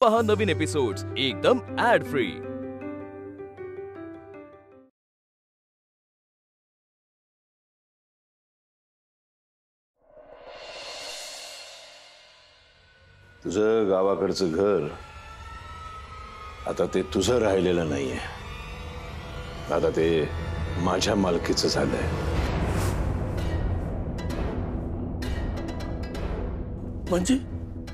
पहा नवीन एपिसोड्स एकदम add free. तुझं गावाकडचं घर आता ते तुझं राहिलेलं नाहीये, आता ते माझ्या मालकीचं झालंय।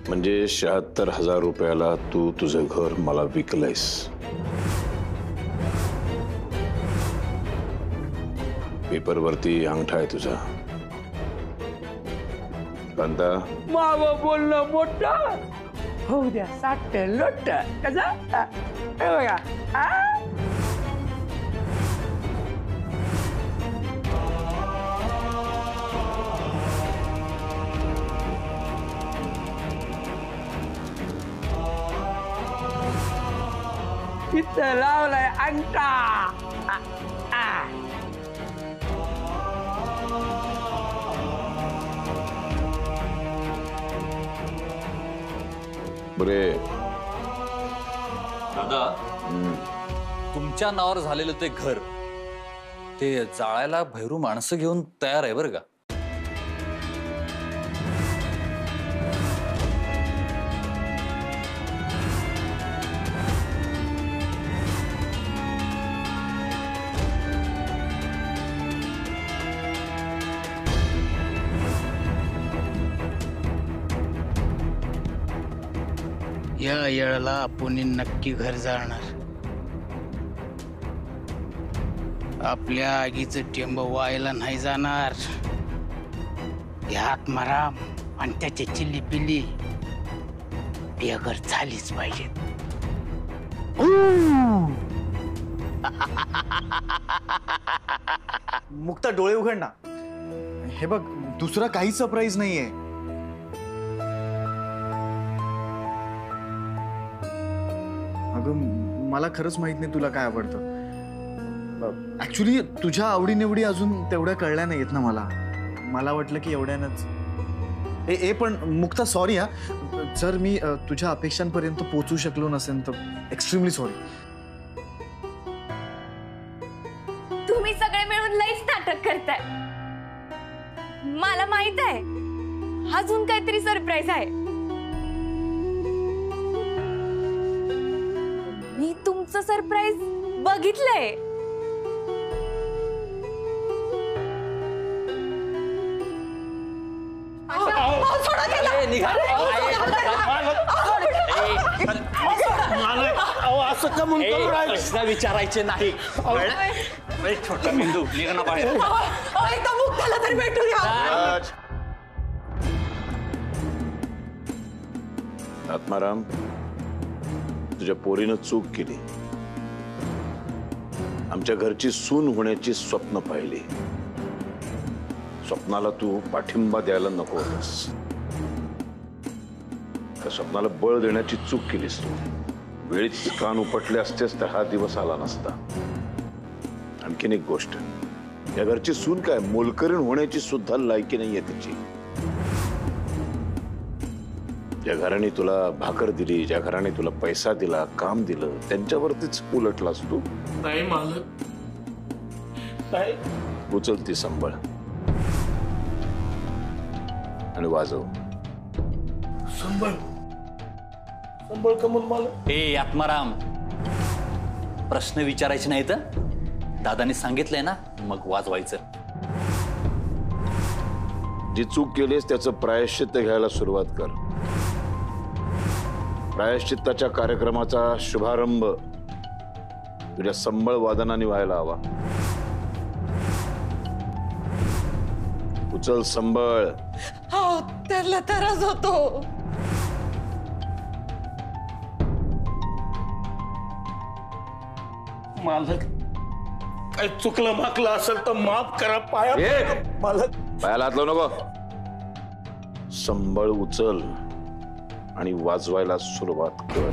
म्हणजे 76,000 रुपयाला तू तुझं घर मला विकलंयस। पेपरवरती अंगठा आहे तुझा। कांता मावं बोलणं मोठं होऊ द्या, साठ लोट कसं बघा। इथं लावलाय अंगठा। बरे दादा, तुमच्या नावावर झालेलं ते घर ते जाळायला भैरू माणसं घेऊन तयार आहे बरं का। या येळेला आपण नक्की घर जाणार। आपल्या आगीचं टेंब व्हायला नाही जाणार। ह्यात मराम आणि त्याची चिल्ली पिल्ली बेघर झालीच पाहिजे। मुक्ता डोळे उघड ना। हे बघ, दुसरा काही सरप्राईज नाहीये। अगं मला खरंच माहित नाही तुला काय आवडतं। ऍक्च्युली तुझ्या आवडीनिवडी अजून तेवढ्या कळल्या नाहीयेत ना मला। मला वाटलं की एवढ्यानंच ए पण मुक्ता सॉरी हा, जर मी तुझ्या अपेक्षांपर्यंत पोहोचू शकलो नसेल तर एक्स्ट्रीमली सॉरी। तुम्ही सगळे मिळून लईच नाटक करताय। मला माहित आहे अजून काहीतरी सरप्राईज आहे। मी तुमचं सरप्राईज बघितलंय। प्रश्न विचारायचे नाही। छोटा मेंदू निघा ना बाहेर। तरी भेटूया। आत्माराम, तुझ्या पोरीनं चूक केली। आमच्या घरची सून होण्याची स्वप्न पाहिली। स्वप्नाला तू पाठिंबा द्यायला नको होतास। त्या स्वप्नाला बळ देण्याची चूक केलीस तू। वेळीच कान उपटले असतेस तर हा दिवस आला नसता। आणखीन एक गोष्ट, या घरची सून काय मोलकरीण होण्याची सुद्धा लायकी नाहीये तिची। ज्या घराने तुला भाकर दिली, ज्या घराने तुला पैसा दिला, काम दिलं, त्यांच्यावरतीच उलटलास तू। नाही मालक, नाही। उचल ती संबळ आणि वाजव। संबळ संबळ कमून मालक। ए आत्माराम, प्रश्न विचारायचे नाही तर दादाने सांगितलंय ना, मग वाजवायचं। जी चूक केलीस त्याचं प्रायश्चित्त घ्यायला सुरुवात कर। प्रायश्चित्ताच्या कार्यक्रमाचा शुभारंभ तुझ्या संबळ वादनाने व्हायला हवा। उचल संबळ। हो, त्याला त्रास होतो। मालक, काय चुकलं माकलं असेल तर माफ करा। पाया मालक, पायाला हात लावू नको। संबळ उचल आणि वाजवायला सुरुवात कर।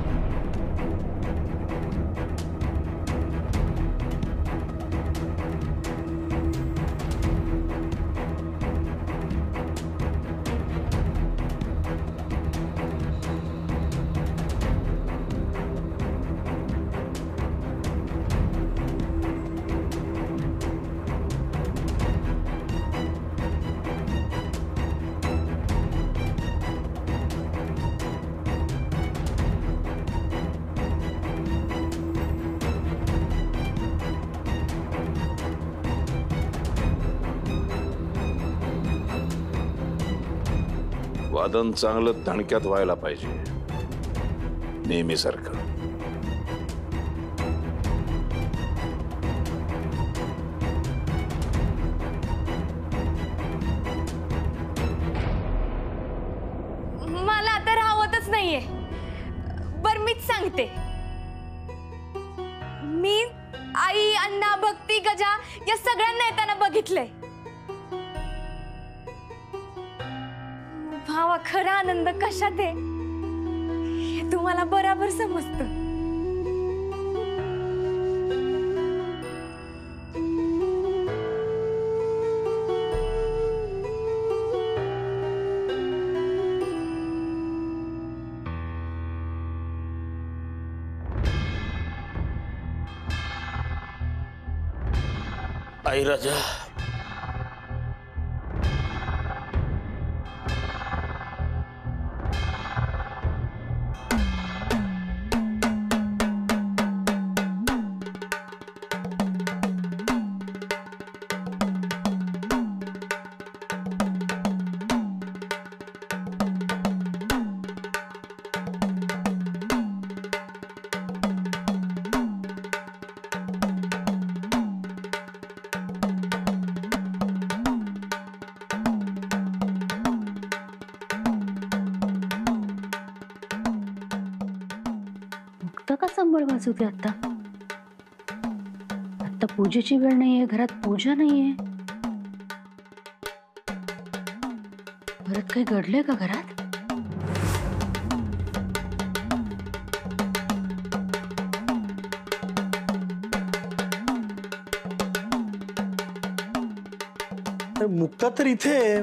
वादन चांगलं दणक्यात व्हायला पाहिजे, नेहमीसारखं. मला आता राहवतच नाहीये. बर मीच सांगते. मी आई, अण्णा, भक्ती, गजा या सगळ्यांना येताना बघितलंय. भावा, खरा आनंद कशात आहे हे तुम्हाला बरोबर समजतं. आई राजा, का संबळ वाजवते आता? आता पूजेची वेळ नाहीये, घरात पूजा नाहीये. परत काही घडलंय का घरात? मुक्ता तर इथे आहे.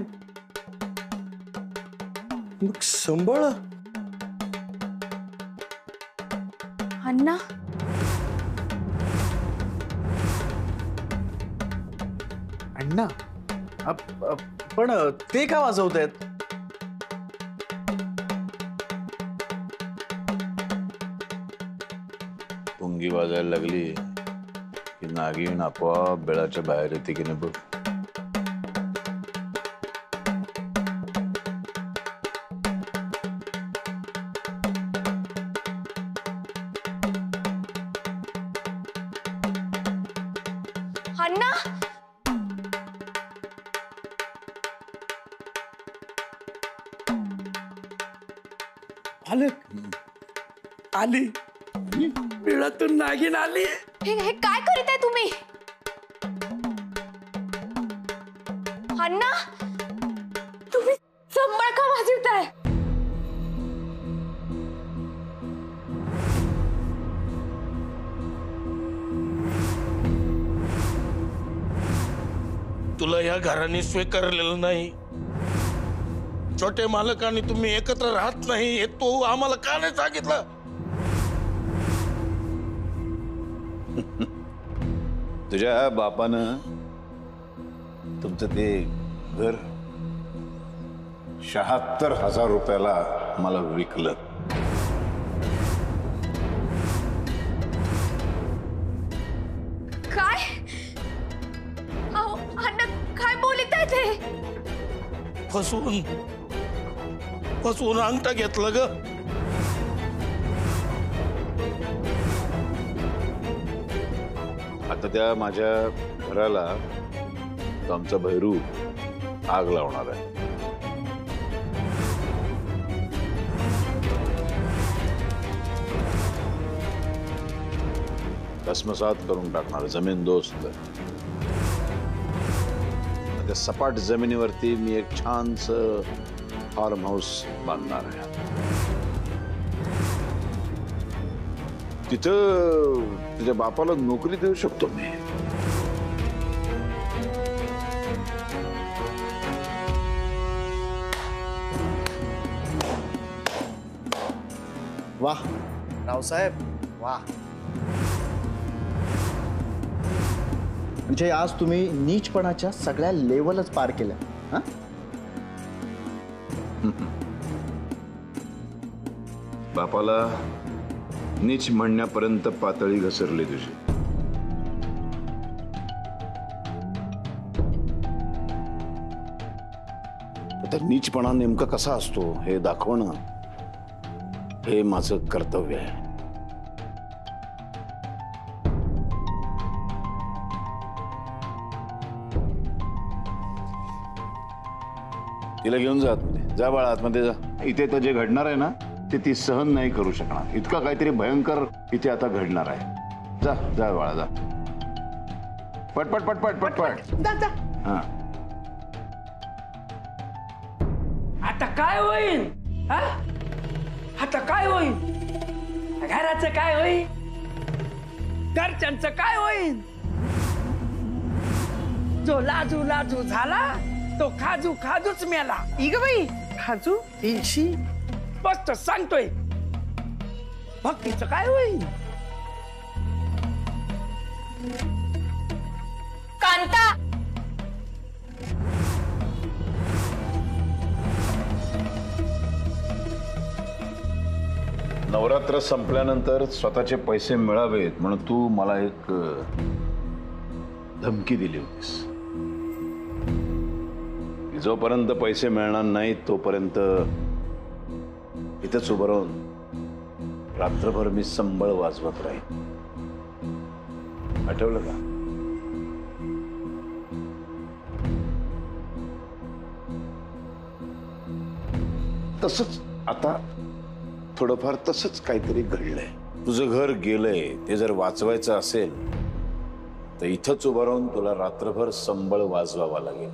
मग संबळ अण्णा, अण्णा, पण ते का वाजवतायत? पुंगी वाजायला लागली की नागिन आपोआप बेळाच्या बाहेर येते की नाही बघ. अण्णा, आली. बिळातून नागिन आली. हे काय करीत आहे तुम्ही? अण्णा, तुम्ही संबळ का वाजवताय? तुला या घराने स्वीकारलेलं नाही. छोटे मालकांनी तुम्ही एकत्र राहत नाही हे तो आम्हाला का नाही सांगितलं? तुझ्या बापानं तुमचं ते घर 76,000 रुपयाला मला विकलं. काय? अहो अण्णा, काय बोलत आहे ते? फसवून अंगठा घेतलं ग. आता त्या माझ्या घराला तो आमचा भैरू आग लावणार आहे. भस्मसात करून टाकणार, जमीन दोस्त. त्या सपाट जमिनीवरती मी एक छानस फार्म हाऊस बांधणार आहे. तिथं तुझ्या बापाला नोकरी देऊ शकतो मी. वाह रावसाहेब, वाह. म्हणजे आज तुम्ही नीचपणाच्या सगळ्या लेवलच पार केल्या. हा, बापाला नीच म्हणण्यापर्यंत पातळी घसरली तुझी. आता नीचपणा नेमका कसा असतो हे दाखवणं हे माझं कर्तव्य आहे. तिला घेऊन जा आतमध्ये. जा बाळा आतमध्ये जा. इथे तर जे घडणार आहे ना ते ती सहन नाही करू शकणार. इतका काहीतरी भयंकर इथे आता घडणार आहे. जा जा बाळा जा. पटपट पटपट पटपट जा. हा. आता काय होईल? हा? आता काय होईल? घराचं काय होईल? घरच्यांचं काय होईल? जो लाजू लाजू झाला तो खाजू खाजूच मेला. इग बाई खाजू इलशी स्पष्ट सांगतोय. भक्तीचं काय होईल? कांता नवरात्र संपल्यानंतर स्वतःचे पैसे मिळावेत म्हणून तू मला एक धमकी दिली होतीस. जोपर्यंत पैसे मिळणार नाहीत तोपर्यंत इथंच उभं राहून रात्रभर मी संबळ वाजवत राहीन. आठवलं का? तसंच आता थोडंफार तसंच काहीतरी घडलंय. तुझं घर गेलंय ते जर वाचवायचं असेल तर इथंच उभं राहून तुला रात्रभर संबळ वाजवावा लागेल.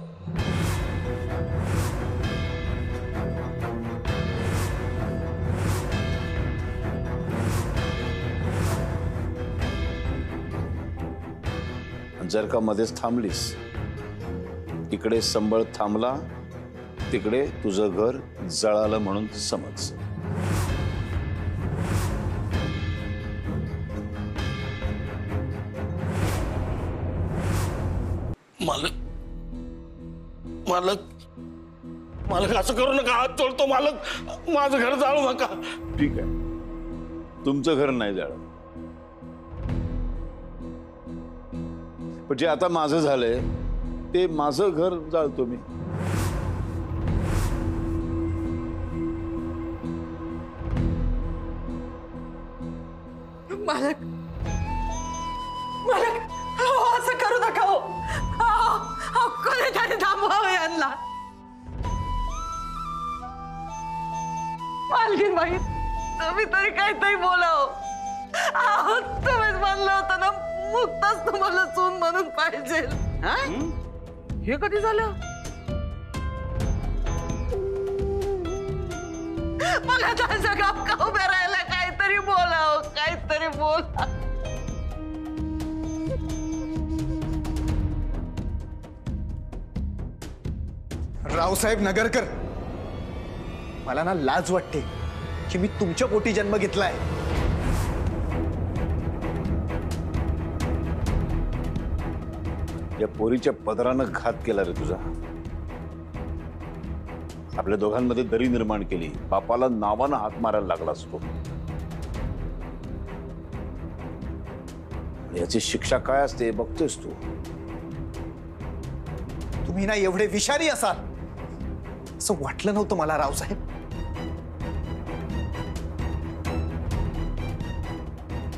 जर का मध्येच थांबलीस, इकडे संबळ थांबला तिकडे तुझं घर जळालं म्हणून समज. मालक मालक मालक असं करू नका. हात जोडतो मालक. माझं घर जाळू नका. ठीक आहे, तुमचं घर नाही जाळं, पण जे आता माझं झालंय ते माझं घर जाळतो मी. मालक मालक असं करू नका. कोणी तरी थांबवावं यांना. मालकीन बाई तुम्ही तरी काहीतरी बोलाव. तुम्हीच म्हणलं होतं ना मुक्ताच तुम्हाला सून म्हणून पाहिजे. हे कधी झालं? मग आता जगात का उभ्या राहायला काहीतरी बोलाव. काहीतरी बोला. रावसाहेब नगरकर, मला ना लाज वाटते की मी तुमच्या पोटी जन्म घेतलाय. या पोरीच्या पदरानं घात केला रे तुझा. आपल्या दोघांमध्ये दरी निर्माण केली. बापाला नावानं हात मारायला लागला असतो. याची शिक्षा काय असते बघतोस तू. तुम्ही ना एवढे विषारी असाल असं वाटलं नव्हतं मला रावसाहेब.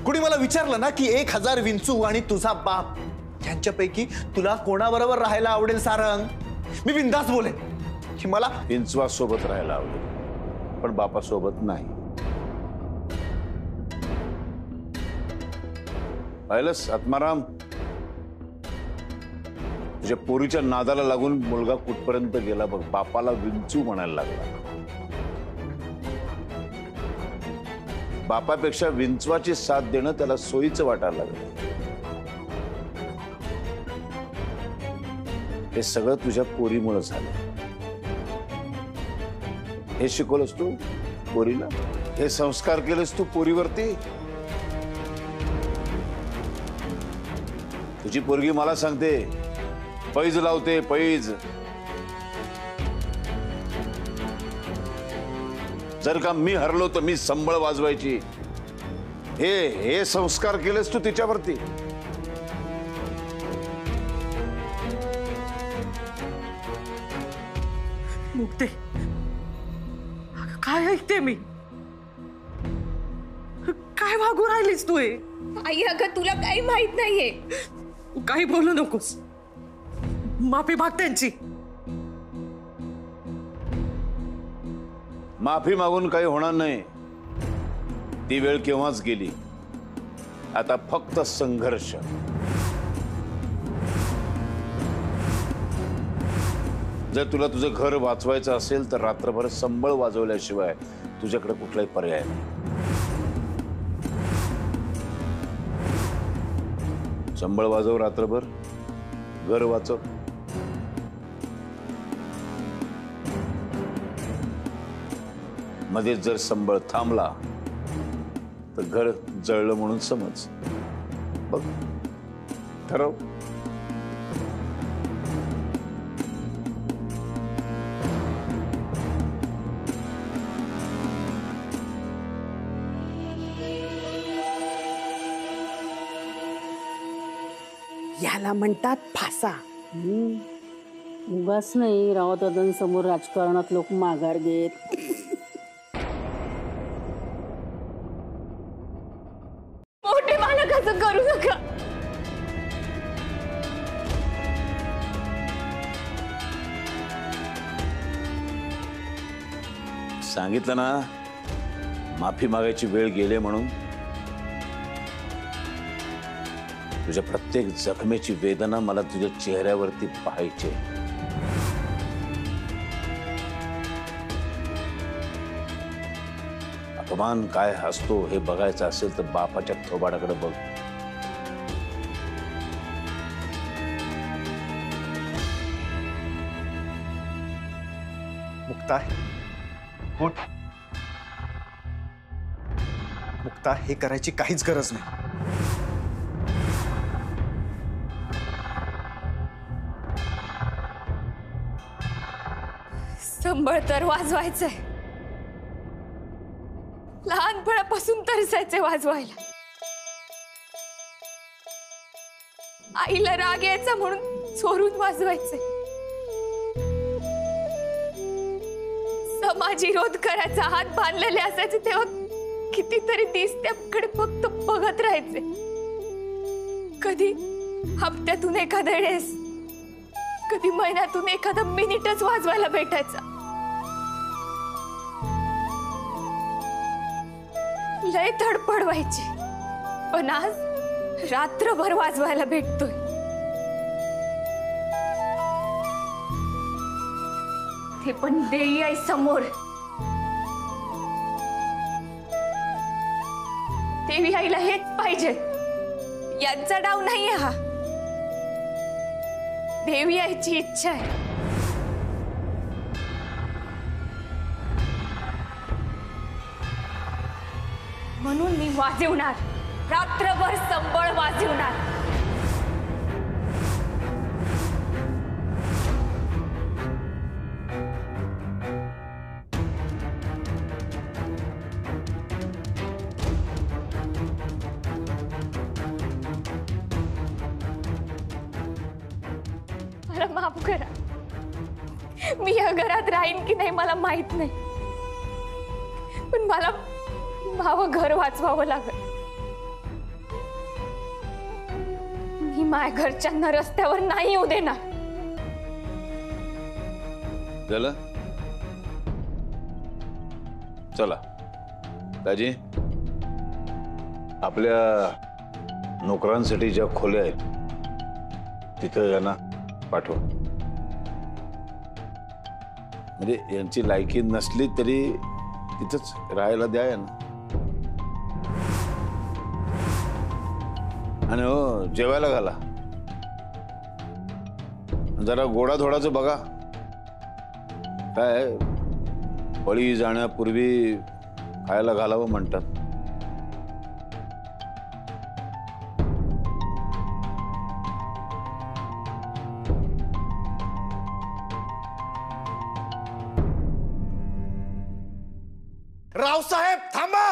कुणी मला विचारलं ना की 1000 विंचू आणि तुझा बाप यांच्यापैकी तुला कोणाबरोबर राहायला आवडेल सारंग, मी बिनधास्त बोले की मला विंचवा सोबत राहायला आवडेल पण बापासोबत नाही. पाहिलंस आत्माराम, तुझ्या पोरीच्या नादाला लागून मुलगा कुठपर्यंत गेला बघ. बापाला विंचू म्हणायला लागला. बापापेक्षा विंचवाची साथ देणं त्याला सोयीचं वाटायला लागलं. हे सगळं तुझ्या पोरीमुळे झालं. हे शिकवलंस तू पोरीला, हे संस्कार केलेस तू पोरीवरती. तुझी पोरगी मला सांगते पैज लावते पैज. जर का मी हरलो तर मी संबळ वाजवायची. हे संस्कार केलेस तू तिच्यावरती. मुक्ते, काय ऐकते मी? काय वागू राहिलीस तू? आई अगं तुला काही माहित नाहीये. काही बोलू नकोस. माफी माग त्यांची. माफी मागून काही होणार नाही. ती वेळ केव्हाच गेली. आता फक्त संघर्ष. जर तुला तुझं घर वाचवायचं असेल तर रात्रभर संबळ वाजवल्याशिवाय तुझ्याकडे कुठलाही पर्याय नाही. संबळ वाजव रात्रभर, घर वाचव. मध्येच जर संबळ थांबला तर घर जळलं म्हणून समज. बघ, ठरव. याला म्हणतात फासा. उगाच नाही रावतदादांसमोर राजकारणात लोक माघार घेत. मोठे मालक असं करू नका. सांगितलं ना, माफी मागायची वेळ गेली म्हणून. तुझ्या प्रत्येक जखमेची वेदना मला तुझ्या चेहऱ्यावरती पाहायची. अपमान काय असतो हे बघायचं असेल तर बापाच्या थोबाडाकडे बघ. मुक्ता, उठ. मुक्ता, हे करायची काहीच गरज नाही. संबळ तर वाजवायचंय. लहानपणापासून तरसायचे वाजवायला. आईला राग यायचा म्हणून चोरून वाजवायचे. समाजविरोध करायचा हात बांधलेले असायचे तेव्हा कितीतरी दिस त्याकडे फक्त बघत राहायचे. कधी हप्त्यातून एखाद्या वेळेस, कधी महिन्यातून एखादा मिनिटच वाजवायला भेटायचा. लय धडपड व्हायची, पण आज रात्रभर वाजवायला भेटतोय. ते पण देई आई समोर. देवी आईला हेच पाहिजे. यांचा डाव नाहीये हा. देवी आईची इच्छा आहे. म्हणून मी वाजवणार, रात्रभर संबळ वाजवणार. मला माफ करा. मी या घरात राहीन की नाही मला माहित नाही, पण मला माझं घर वाचवावं लागेल. मी माझ्या घरच्यांना रस्त्यावर नाही येऊ देणार. झालं? चला दाजी, आपल्या नोकरांसाठी ज्या खोल्या आहेत तिथं यांना पाठवा. म्हणजे यांची लायकी नसली तरी तिथंच राहायला द्या यांना. आणि हो, जेवायला घाला. जरा गोडाधोडाचं बघा. काय बळी जाण्यापूर्वी खायला घालावं म्हणतात. रावसाहेब थांबा.